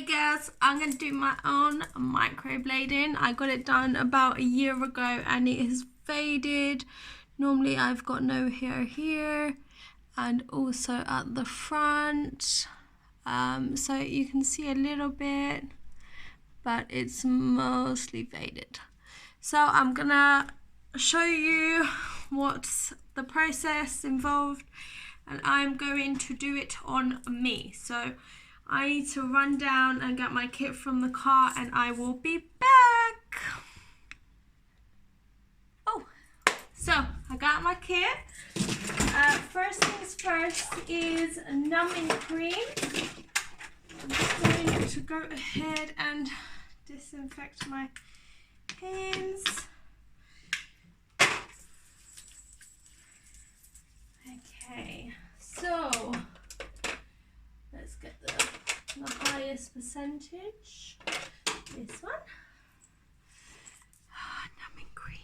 Hey girls, I'm going to do my own microblading. I got it done about a year ago and it is faded. Normally I've got no hair here and also at the front. So you can see a little bit, but it's mostly faded. So I'm going to show you what's the process involved and I'm going to do it on me. So I need to run down and get my kit from the car and I will be back. Oh, so I got my kit. First things first is numbing cream. I'm just going to go ahead and disinfect my hands. Okay, so let's get the highest percentage. This one. Numbing cream.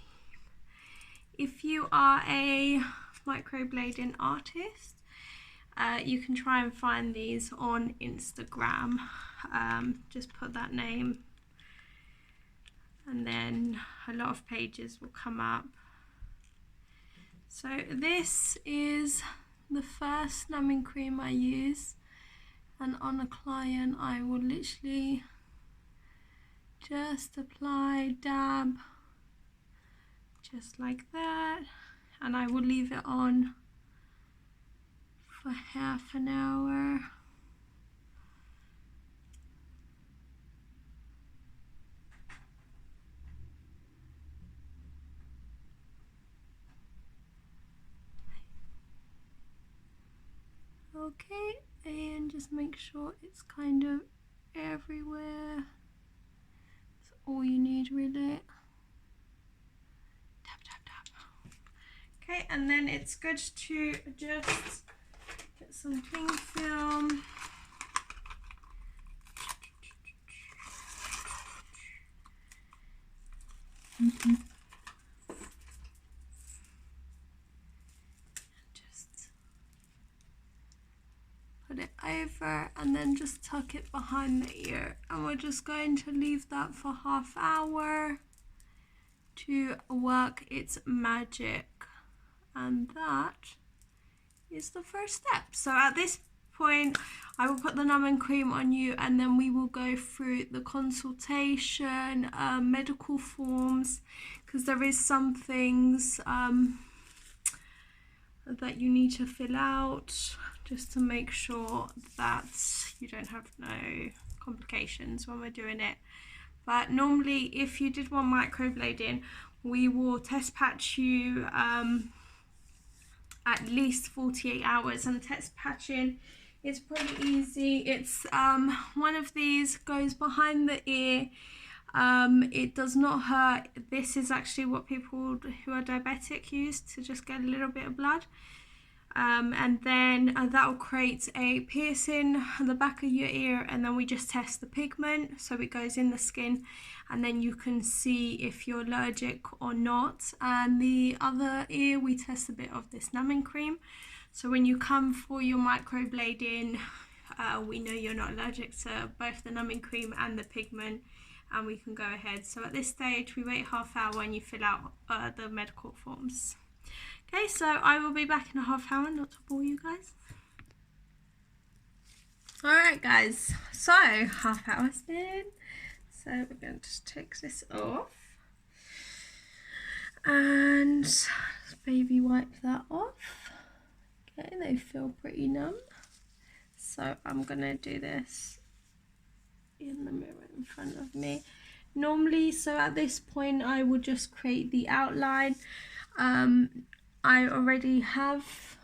If you are a microblading artist, you can try and find these on Instagram. Just put that name and then a lot of pages will come up. So this is the first numbing cream I use, and on a client I will literally just apply, dab, just like that, and I will leave it on for half an hour. Okay, and just make sure it's kind of everywhere. That's all you need really. Tap, tap, tap. Okay, and then it's good to just get some cling film. Just put it over and then just tuck it behind the ear, and we're just going to leave that for half hour to work its magic, and that is the first step. So at this point I will put the numbing cream on you and then we will go through the consultation, medical forms, because there is some things that you need to fill out just to make sure that you don't have no complications when we're doing it. But normally if you did want microblading, we will test patch you at least 48 hours, and test patching is pretty easy. It's one of these goes behind the ear. It does not hurt. This is actually what people who are diabetic use to just get a little bit of blood. And then that will create a piercing on the back of your ear, and then we just test the pigment, so it goes in the skin and then you can see if you're allergic or not. And the other ear we test a bit of this numbing cream, so when you come for your microblading, we know you're not allergic to both the numbing cream and the pigment, and we can go ahead. So at this stage we wait half hour and you fill out the medical forms. Okay, so I will be back in a half hour, not to bore you guys. Alright guys, so half hour's in. So we're going to take this off and just baby wipe that off. Okay, they feel pretty numb. So I'm going to do this in the mirror in front of me. Normally, so at this point I will just create the outline. I already have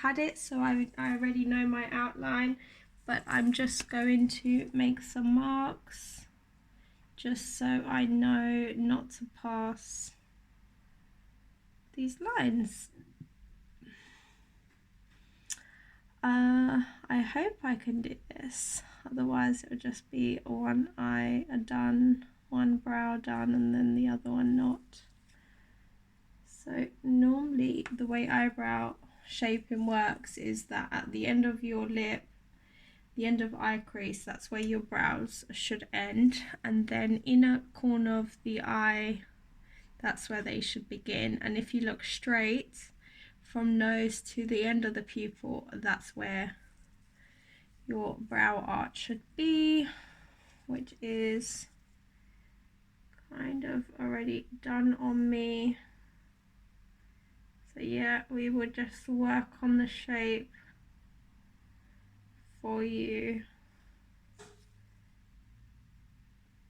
had it, so I already know my outline, but I'm just going to make some marks just so I know not to pass these lines. I hope I can do this, otherwise it would just be one eye done, one brow done, and then the other one not. So normally the way eyebrow shaping works is that at the end of your lip the end of eye crease, that's where your brows should end, and then inner corner of the eye, that's where they should begin. And if you look straight from nose to the end of the pupil, that's where your brow arch should be, which is kind of already done on me. So yeah, we will just work on the shape for you.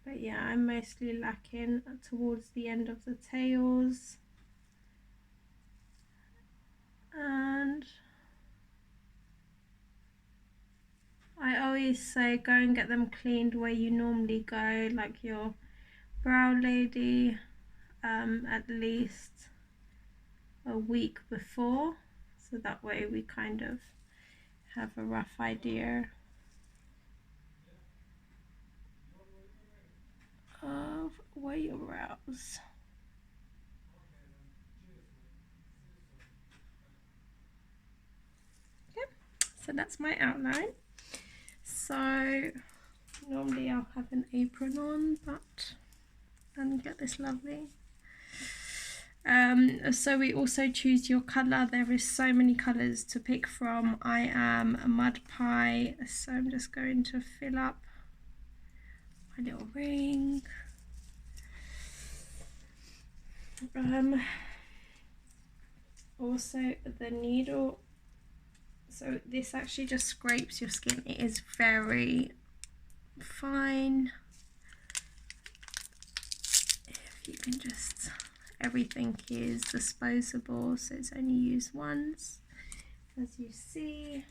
But yeah, I'm mostly lacking towards the end of the tails. And I always say go and get them cleaned where you normally go, like your brow lady, at least a week before, so that way we kind of have a rough idea of where your brows. Okay, so that's my outline. So normally I'll have an apron on, but and get this lovely. So we also choose your colour. There is so many colours to pick from. I am a mud pie, so I'm just going to fill up my little ring. Also the needle, so this actually just scrapes your skin. It is very fine. If you can just, everything is disposable, so it's only used once, as you see.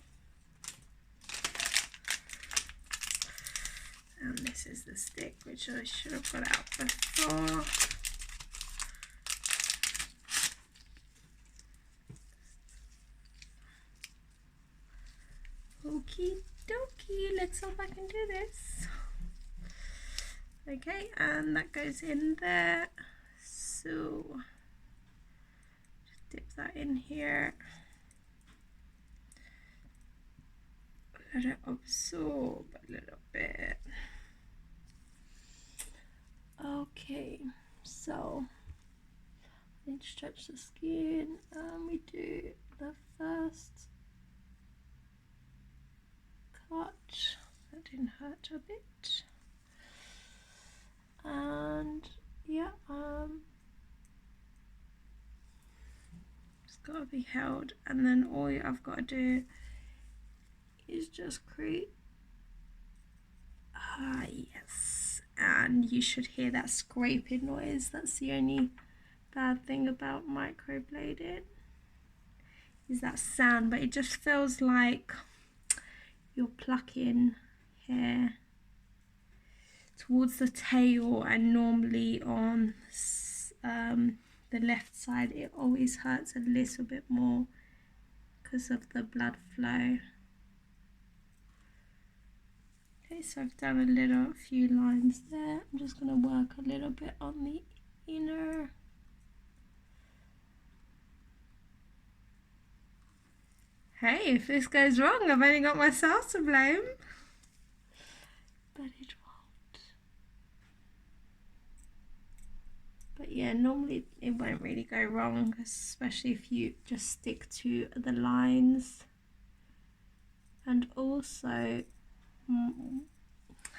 And this is the stick, which I should have got out before. Okie dokie, let's see if I can do this. Okay, and that goes in there. So just dip that in here. Let it absorb a little bit. Okay, so I need to stretch the skin, and we do the first cut. That didn't hurt a bit. And yeah, it's got to be held, and then all I've got to do is just create, yes, and you should hear that scraping noise. That's the only bad thing about microblading, is that sound, but it just feels like you're plucking hair towards the tail, and normally on the left side it always hurts a little bit more because of the blood flow. Okay, so I've done a few lines there. I'm just going to work a little bit on the inner. Hey, if this goes wrong, I've only got myself to blame. But it won't. But yeah, normally it won't really go wrong, especially if you just stick to the lines. And also,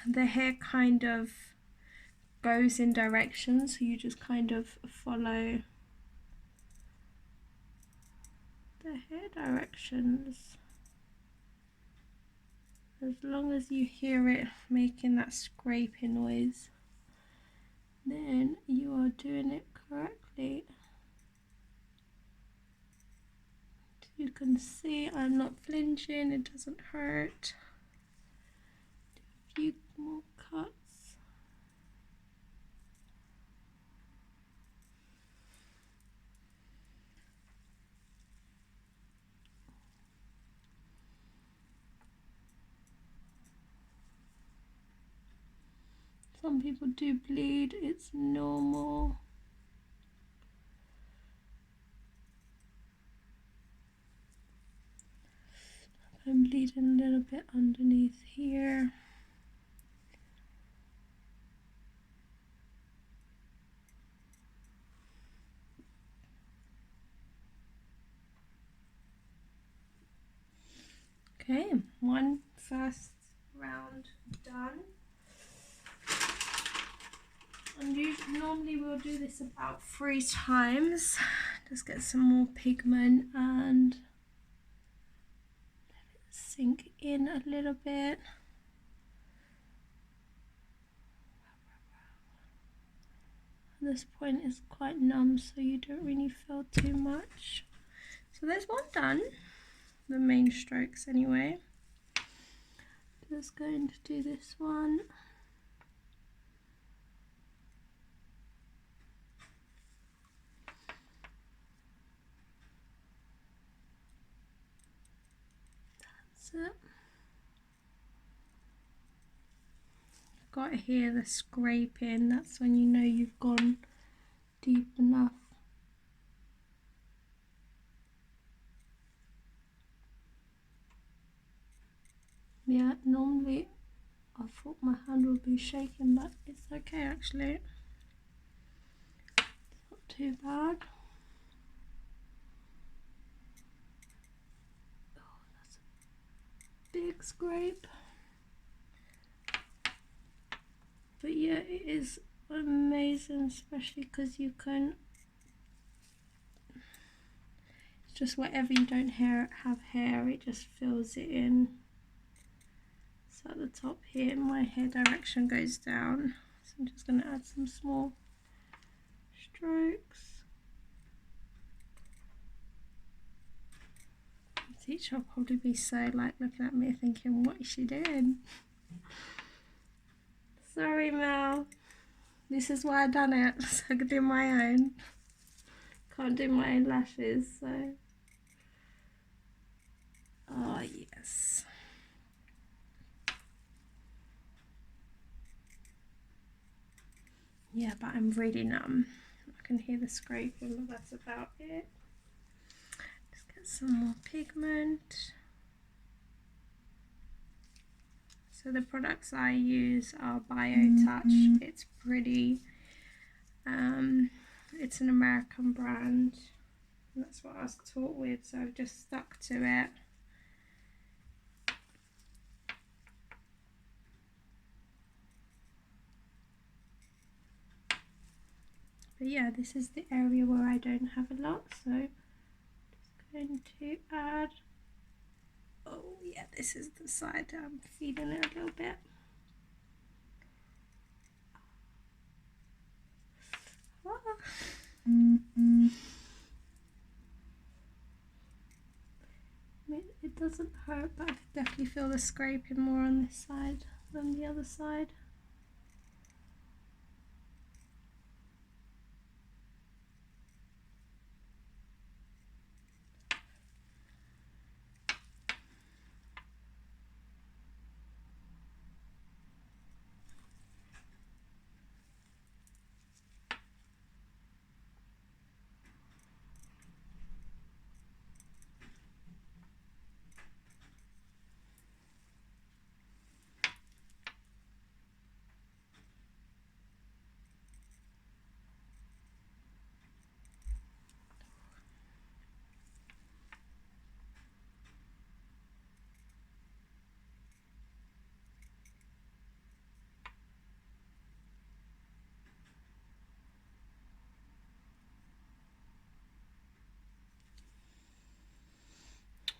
the hair kind of goes in directions, so you just kind of follow the hair directions. As long as you hear it making that scraping noise, then you are doing it correctly. You can see I'm not flinching, it doesn't hurt. Do a few more cuts. Some people do bleed, it's normal. I'm bleeding a little bit underneath Okay, one first round done. And normally we'll do this about 3 times. Just get some more pigment and let it sink in a little bit. At this point it's quite numb, so you don't really feel too much. So there's one done, the main strokes anyway. Just going to do this one. That's it. Got to hear the scraping, that's when you know you've gone deep enough. Yeah, normally I thought my hand would be shaking, but it's okay actually. It's not too bad. Oh, that's a big scrape. But yeah, it is amazing, especially because you can, it's just wherever you don't have hair, it just fills it in. So at the top here, my hair direction goes down. So I'm just going to add some small strokes. The teacher will probably be so like looking at me thinking, what is she doing? Sorry, Mel. This is why I done it, so I could do my own. Can't do my own lashes, so. Oh, yes. Yeah, but I'm really numb. I can hear the scraping, but that's about it. Just get some more pigment. So the products I use are BioTouch. It's pretty, it's an American brand. That's what I was taught with, so I've just stuck to it. But yeah, this is the area where I don't have a lot, so just going to add, oh yeah, this is the side I'm feeding it a little bit. I mean, it doesn't hurt, but I could definitely feel the scraping more on this side than the other side.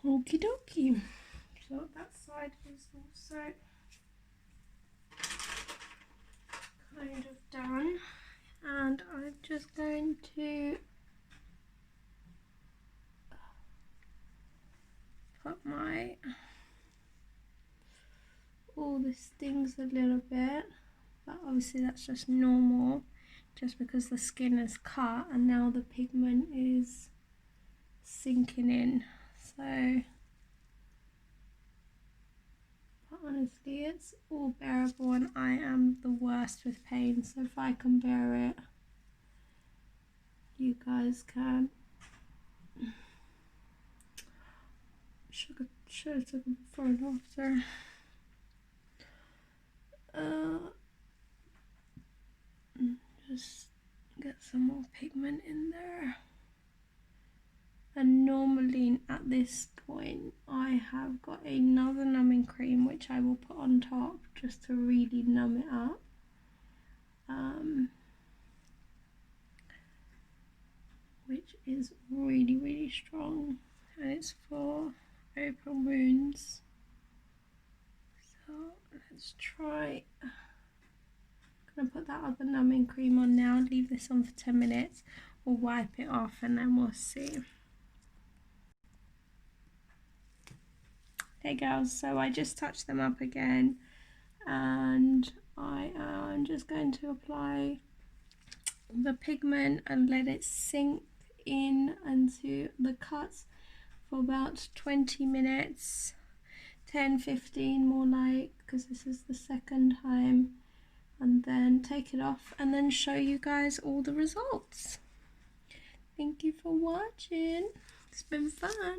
Okie dokie. So that side is also kind of done, and I'm just going to put my, all this stings a little bit, but obviously that's just normal, just because the skin is cut and now the pigment is sinking in. So, but honestly it's all bearable, and I am the worst with pain, so if I can bear it, you guys can. Should have taken before and after. Just get some more pigment in there. And normally at this point I have got another numbing cream which I will put on top just to really numb it up. Which is really strong, and it's for open wounds. So let's try. I'm gonna put that other numbing cream on now, leave this on for 10 minutes. We'll wipe it off and then we'll see. Okay girls, so I just touched them up again, and I am just going to apply the pigment and let it sink in into the cuts for about 20 minutes, 10-15 more like, because this is the second time, and then take it off and then show you guys all the results. Thank you for watching. It's been fun.